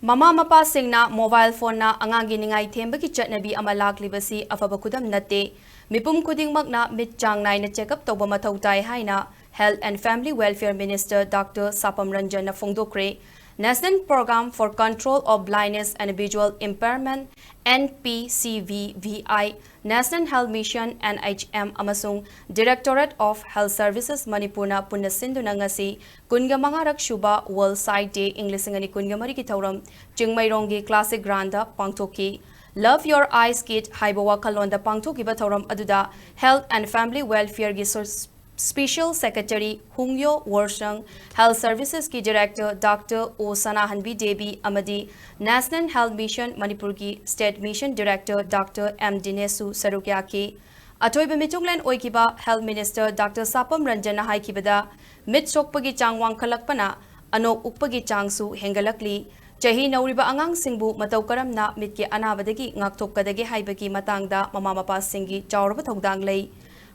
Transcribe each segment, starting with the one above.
Mama-mapa shingna mobile phone na Angang-Gi Ningai Thembagi Chatnabi ama laklibasi Aphaba Khudam Natte mipum khudingmakna mit chang naina check-up tawba mathau tai haina Health and Family Welfare Minister Dr. Sapam Ranjan na phongdokhre National Program for Control of Blindness and Visual Impairment NPCVVI National Health Mission NHM amasung Directorate of Health Services Manipur na punna sinduna ngasi kunga mangarak shuba World Sight Day Englishingani kunga mariki thauram Chingmairongi Classic Granda pangthoki Love Your Eyes Kit haibawa kalonda pangthoki ba thauram aduda Health and Family Welfare gi Special Secretary Hungyo Warshang, Health Services ki Director Dr. O Sanahanbi Devi Amadi, National Health Mission Manipur ki State Mission Director Dr. M. Dinesu Sarukyaki, Atoiba Mitunglan Oikiba Health Minister Dr. Sapam Ranjan Haikibada, Mit Sokpagi Changwang Kalakpana, Anok Upagi Changsu Hengalakli, Chahi Nauriba Angang Singbu Mataukaram na Mitki Anabadagi Ngaktokadagi Haibaki Matangda Mama-mapa Singi Chauraba Thogdang Lay.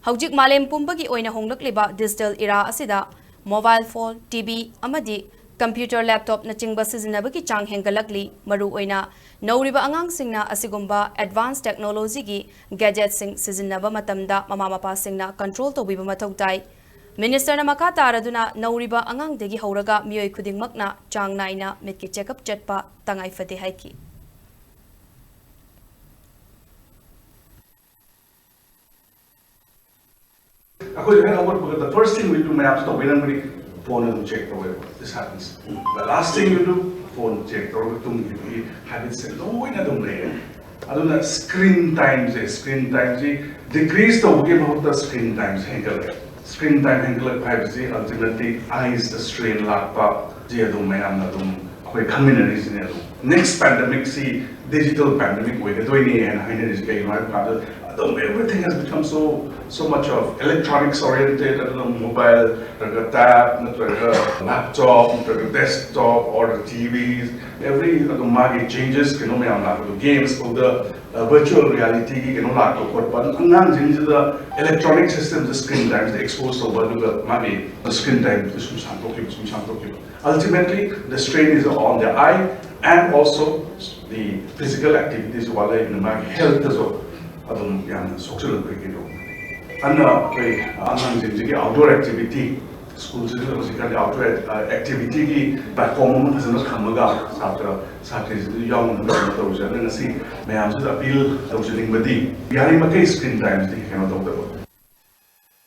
Haujik malem pumbagi oina honglakliba digital era asida mobile phone TV amadi computer laptop na chingba sizinabagi chang hengalakli maru oina nauriba angang singna asigumba advanced technology gi gadget sing sizinaba matamda mama-mapa singna control tobiba mathau tai minister na makha taraduna nauriba angang degi hauraga miyoi khudingmakna chang naina mitki checkup chatpa tangai fade haiki The first thing we do, phone and check this happens. The last thing you do, phone check habits screen times decrease the screen times screen time ultimately eyes the strain next pandemic digital pandemic everything has become so much of electronics oriented, mobile, tab, laptop, desktop, or TVs. Every market changes. Games, the virtual reality, the electronic systems, the screen times, the exposed to the screen time. Ultimately, the strain is on the eye and also the physical activities while in the health as well. Social and outdoor activity, schools outdoor activity platform has not come young appeal screen times